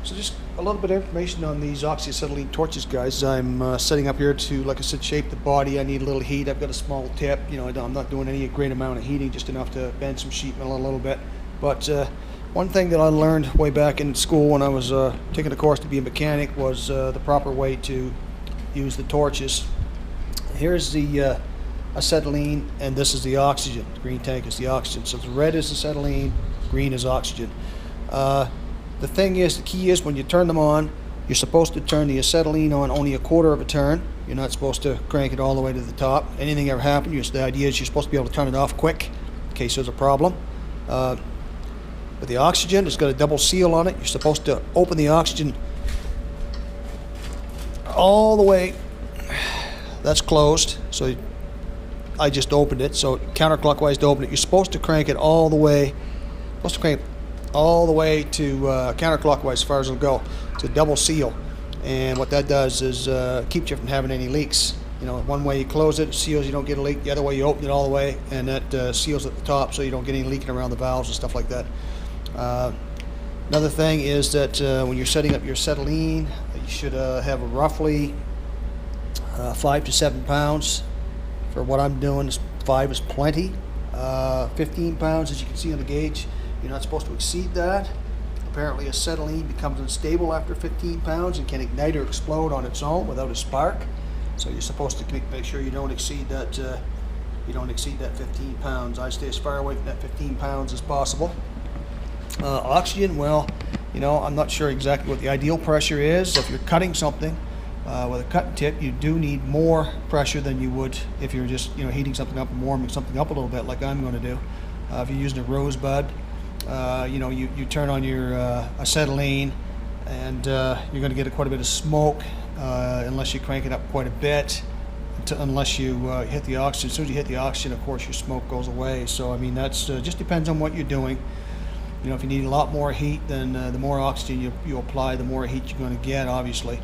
So just a little bit of information on these oxyacetylene torches, guys. I'm setting up here to, like I said, shape the body. I need a little heat. I've got a small tip. You know, I'm not doing any great amount of heating, just enough to bend some sheet metal a little bit. But one thing that I learned way back in school when I was taking a course to be a mechanic was the proper way to use the torches. Here's the acetylene, and this is the oxygen. The green tank is the oxygen. So the red is acetylene, green is oxygen. The thing is, the key is when you turn them on, you're supposed to turn the acetylene on only a quarter of a turn. You're not supposed to crank it all the way to the top. Anything ever happen, the idea is you're supposed to be able to turn it off quick in case there's a problem. But the oxygen, it's got a double seal on it. You're supposed to open the oxygen all the way. That's closed, so I just opened it. So counterclockwise to open it. You're supposed to crank it all the way. All the way to counterclockwise as far as it'll go. It's a double seal, and what that does is keeps you from having any leaks. You know, one way you close it, it seals, you don't get a leak. The other way you open it all the way, and that seals at the top, so you don't get any leaking around the valves and stuff like that. Another thing is that when you're setting up your acetylene, you should have a roughly 5 to 7 pounds. For what I'm doing, 5 is plenty. 15 pounds, as you can see on the gauge. You're not supposed to exceed that. Apparently acetylene becomes unstable after 15 pounds and can ignite or explode on its own without a spark. So you're supposed to make sure you don't exceed that 15 pounds. I stay as far away from that 15 pounds as possible. Oxygen, well, you know, I'm not sure exactly what the ideal pressure is. If you're cutting something with a cutting tip, you do need more pressure than you would if you're just, you know, heating something up and warming something up a little bit like I'm going to do. If you're using a rosebud, you know, you turn on your acetylene, and you're going to get quite a bit of smoke unless you crank it up quite a bit, unless you hit the oxygen. As soon as you hit the oxygen, of course, your smoke goes away. So, I mean, that's just depends on what you're doing. You know, if you need a lot more heat, then the more oxygen you apply, the more heat you're going to get, obviously.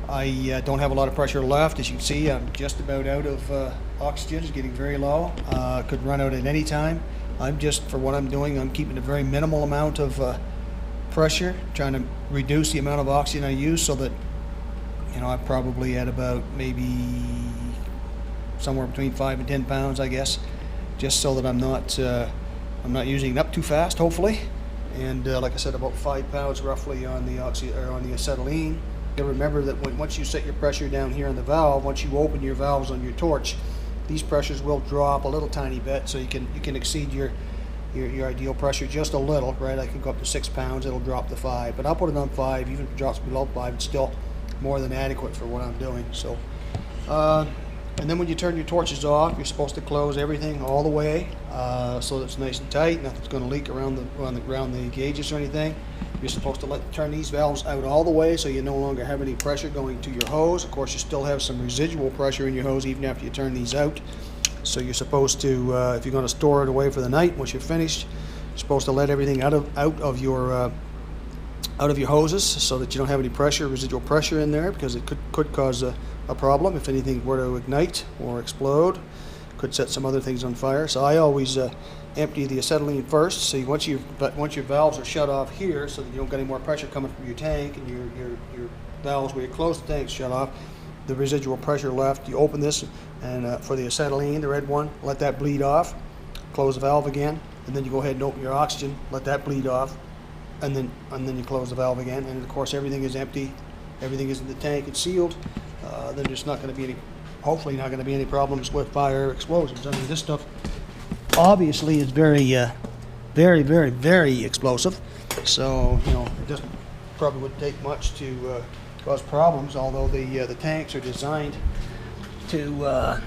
I don't have a lot of pressure left. As you can see, I'm just about out of oxygen. It's getting very low. Could run out at any time. I'm just, for what I'm doing, I'm keeping a very minimal amount of pressure, trying to reduce the amount of oxygen I use so that, you know, I'm probably at about maybe somewhere between 5 and 10 pounds, I guess, just so that I'm not using it up too fast, hopefully. And like I said, about 5 pounds roughly on the acetylene. And remember that once you set your pressure down here on the valve, once you open your valves on your torch, these pressures will drop a little tiny bit, so you can exceed your ideal pressure just a little, right? I can go up to 6 pounds, it'll drop to 5, but I'll put it on 5. Even if it drops below 5, it's still more than adequate for what I'm doing. So, and then when you turn your torches off, you're supposed to close everything all the way, so that it's nice and tight. Nothing's going to leak around the gauges or anything. You're supposed to turn these valves out all the way, so you no longer have any pressure going to your hose. Of course, you still have some residual pressure in your hose even after you turn these out. So you're supposed to, if you're going to store it away for the night, once you're finished, you're supposed to let everything out of your hoses, so that you don't have any residual pressure in there, because it could cause a problem if anything were to ignite or explode. Could set some other things on fire. So I always empty the acetylene first. So once your valves are shut off here, so that you don't get any more pressure coming from your tank, and your valves where you close the tank shut off, the residual pressure left, you open this, and for the acetylene, the red one, let that bleed off, close the valve again, and then you go ahead and open your oxygen, let that bleed off, and then you close the valve again, and of course everything is empty, everything is in the tank, it's sealed. Then there's not going to be any, hopefully not going to be any problems with fire explosions. I mean, this stuff obviously is very, very, very explosive. So, you know, it probably wouldn't take much to cause problems, although the tanks are designed to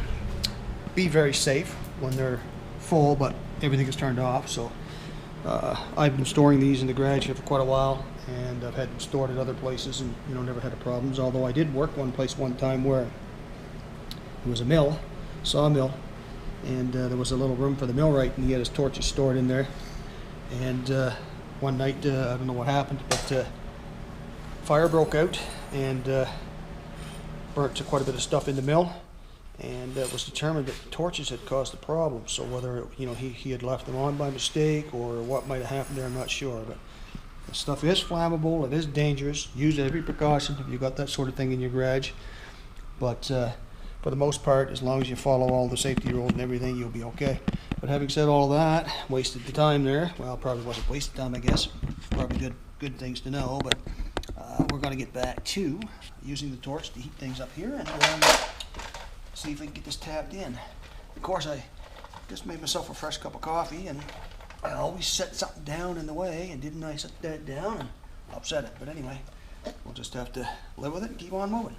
be very safe when they're full, but everything is turned off. So I've been storing these in the garage here for quite a while, and I've had them stored at other places, and, you know, never had problems. Although I did work one place one time where it was a sawmill, and there was a little room for the millwright, and he had his torches stored in there. And one night, I don't know what happened, but fire broke out and burnt quite a bit of stuff in the mill. And it was determined that the torches had caused the problem. So whether, you know, he had left them on by mistake or what might have happened there, I'm not sure. But This stuff is flammable, it is dangerous. Use every precaution if you've got that sort of thing in your garage. But for the most part, as long as you follow all the safety rules and everything, you'll be okay. But having said all that, wasted the time there. Well, probably wasn't wasted time, I guess. Probably good things to know, but we're going to get back to using the torch to heat things up here and see if we can get this tapped in. Of course, I just made myself a fresh cup of coffee, and I always set something down in the way, and didn't I set that down and upset it? But anyway, we'll just have to live with it and keep on moving.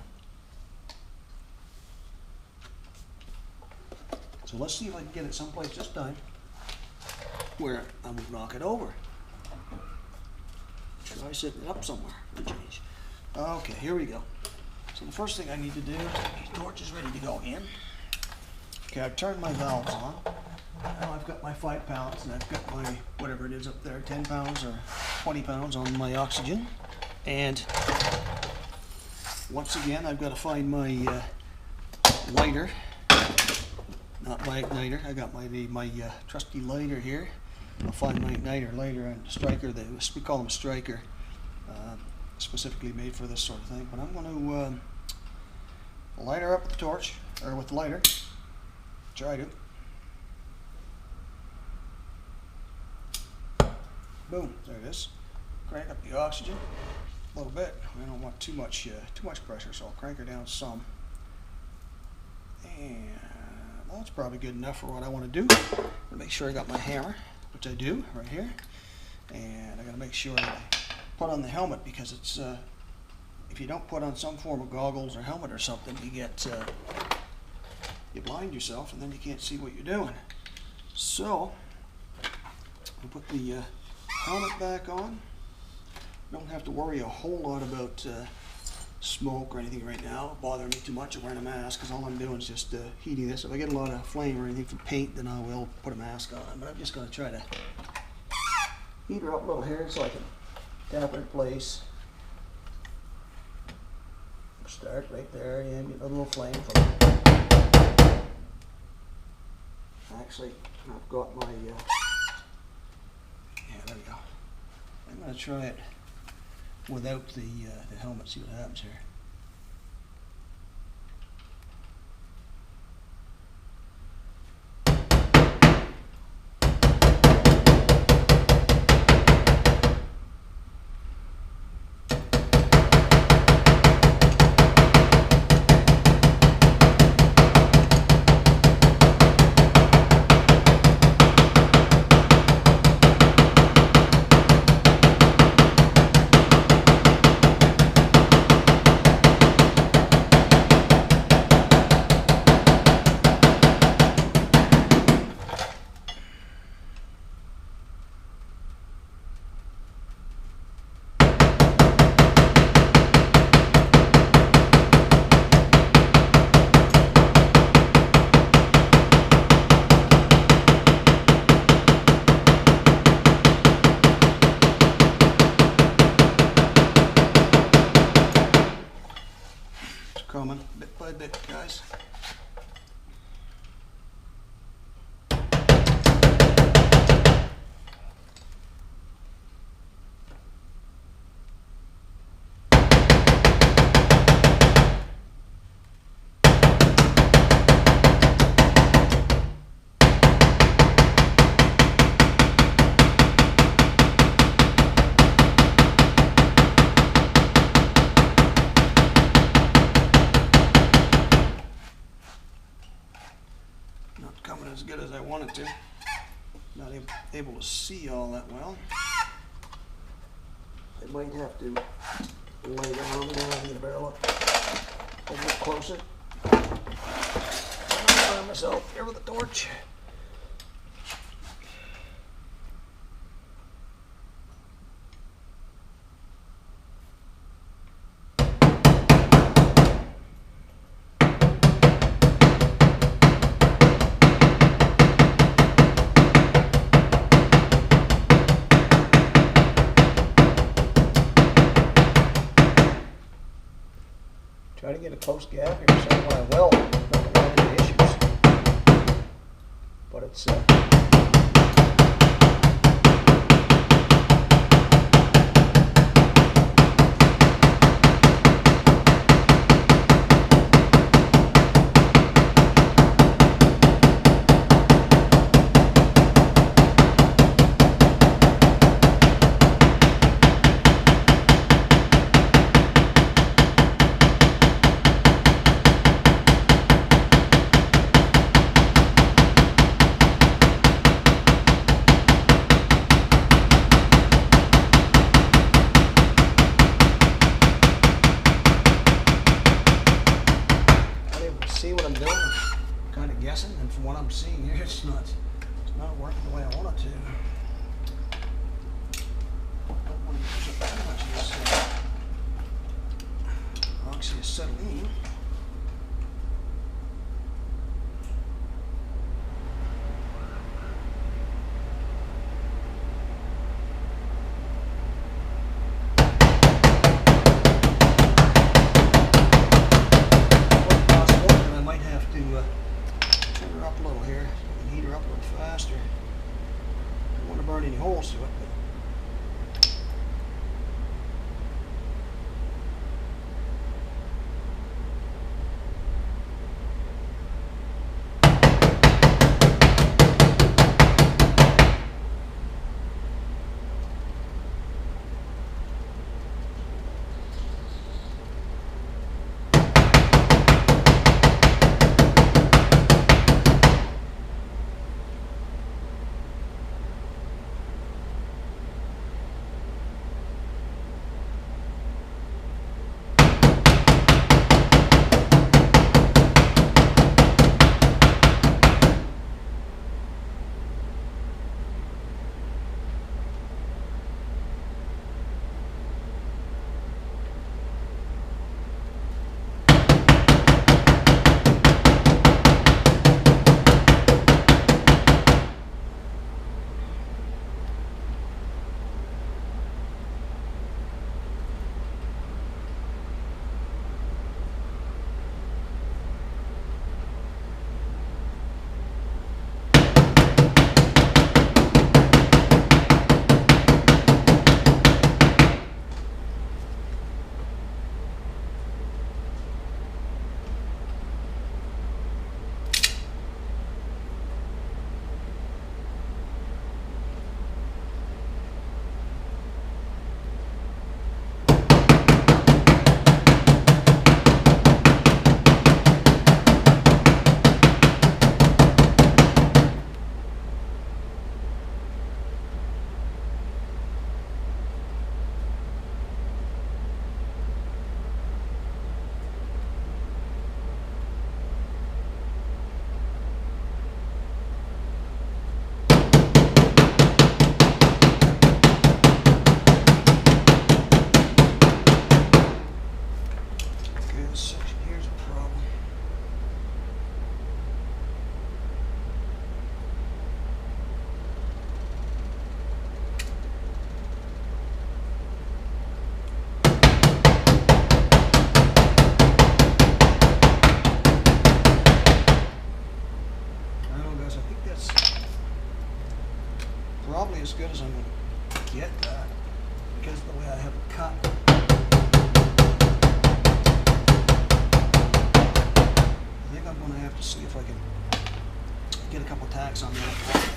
So let's see if I can get it someplace this time where I won't knock it over. Try setting it up somewhere for change. Okay, here we go. So the first thing I need to do, the torch is ready to go in. Okay, I've turned my valves on. Now I've got my 5 pounds, and I've got my, whatever it is up there, 10 pounds or 20 pounds on my oxygen. And once again, I've got to find my lighter, not my igniter. I got my trusty lighter here. I'll find my igniter later, and striker, we call them striker, specifically made for this sort of thing. But I'm going to light her up with the torch, or with the lighter. Try to. Boom, there it is. Crank up the oxygen a little bit. I don't want too much pressure, so I'll crank her down some. And that's probably good enough for what I want to do. I'm going to make sure I got my hammer, which I do right here. And I got to make sure that I put on the helmet, because it's if you don't put on some form of goggles or helmet or something, you blind yourself, and then you can't see what you're doing. So I'll put the helmet back on. Don't have to worry a whole lot about smoke or anything right now, bothering me too much of wearing a mask, because all I'm doing is just heating this. If I get a lot of flame or anything from paint, then I will put a mask on. But I'm just going to try to heat her up a little here so I can tap her in place. Start right there, yeah, get a little flame from it. Actually, I've got my, yeah, there we go. I'm going to try it without the helmet, see what happens here. Coming bit by bit, guys. Coming as good as I want it to. Not able to see all that well. I might have to lay down the barrel up a bit closer. I'll find myself here with a torch. Try to get a close gap here so when I weld, I'm not going to run into issues. But it's, acetylene. I might have to turn her up a little here, so I can heat her up a little faster. Don't want to burn any holes to it, but this section here's a problem. I don't know, guys, I think that's probably as good as I'm going to get that because of the way I have it cut. I think I'm going to have to see if I can get a couple tacks on that.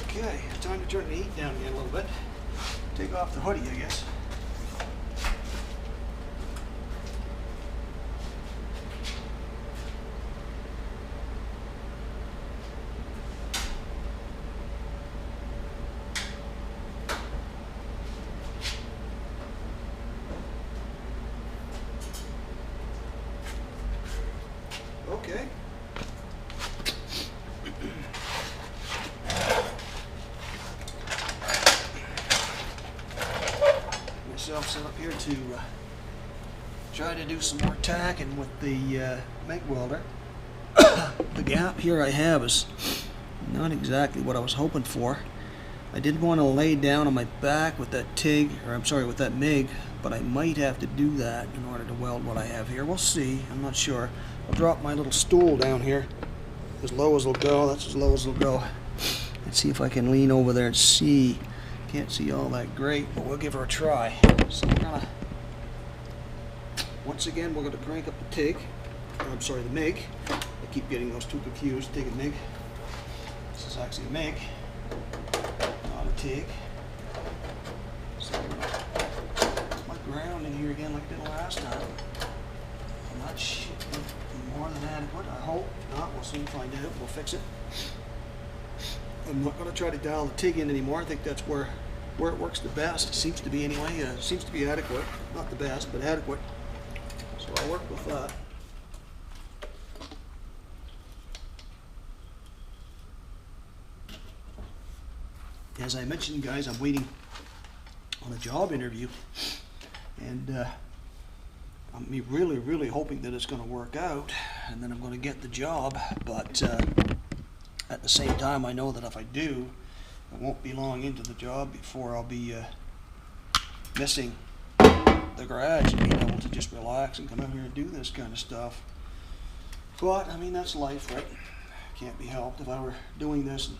Okay, time to turn the heat down again a little bit. Take off the hoodie, I guess. Okay. Myself set up here to try to do some more tacking with the MIG welder. The gap here I have is not exactly what I was hoping for. I did want to lay down on my back with that TIG, or I'm sorry, with that MIG, but I might have to do that in order to weld what I have here. We'll see. I'm not sure. I'll drop my little stool down here as low as it'll go. That's as low as it'll go. Let's see if I can lean over there and see. Can't see all that great, but we'll give her a try. So we're gonna, once again, we're gonna crank up the TIG. I'm sorry, the MIG. I keep getting those two confused, TIG and MIG. This is actually a MIG, not a TIG. So my ground in here again like I did last time. I'm not sure, more than adequate, I hope. If not, we'll soon find out. We'll fix it. I'm not going to try to dial the TIG in anymore. I think that's where it works the best. It seems to be anyway. Seems to be adequate. Not the best, but adequate. So I'll work with that. As I mentioned, guys, I'm waiting on a job interview And I'm really hoping that it's going to work out and then I'm going to get the job. But at the same time, I know that if I do, I won't be long into the job before I'll be missing the garage and being able to just relax and come out here and do this kind of stuff. But I mean, that's life, right? Can't be helped. If I were doing this and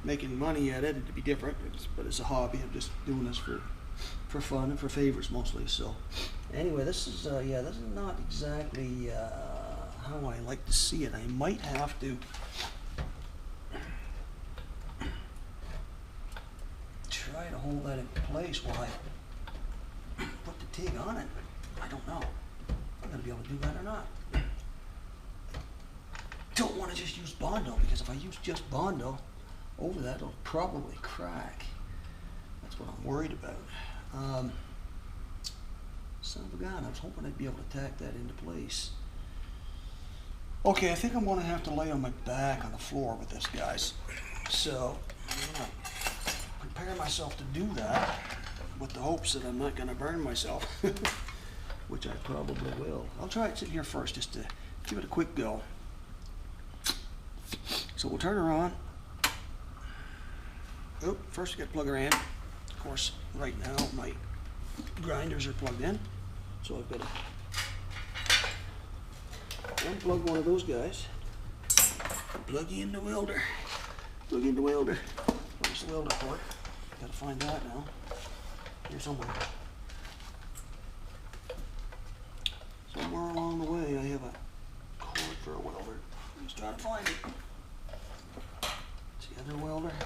making money at it, it'd be different. But it's a hobby. I'm just doing this for fun and for favors mostly. So anyway, this is this is not exactly how I like to see it. I might have to try to hold that in place while I put the TIG on it. I don't know. I'm gonna be able to do that or not. Don't want to just use Bondo, because if I use just Bondo over that, it'll probably crack. That's what I'm worried about. Son of a gun, I was hoping I'd be able to tack that into place. Okay, I think I'm going to have to lay on my back on the floor with this, guys. So I'm going to prepare myself to do that with the hopes that I'm not going to burn myself, which I probably will. I'll try it sitting here first just to give it a quick go. So we'll turn her on. Oh, first we got to plug her in. Of course, right now my grinders are plugged in, so I've got to unplug one of those guys. Plug in the welder. Plug in the welder. Where's the welder port? Got to find that now. Here somewhere. Somewhere along the way, I have a cord for a welder. Let's try to find it. The other welder.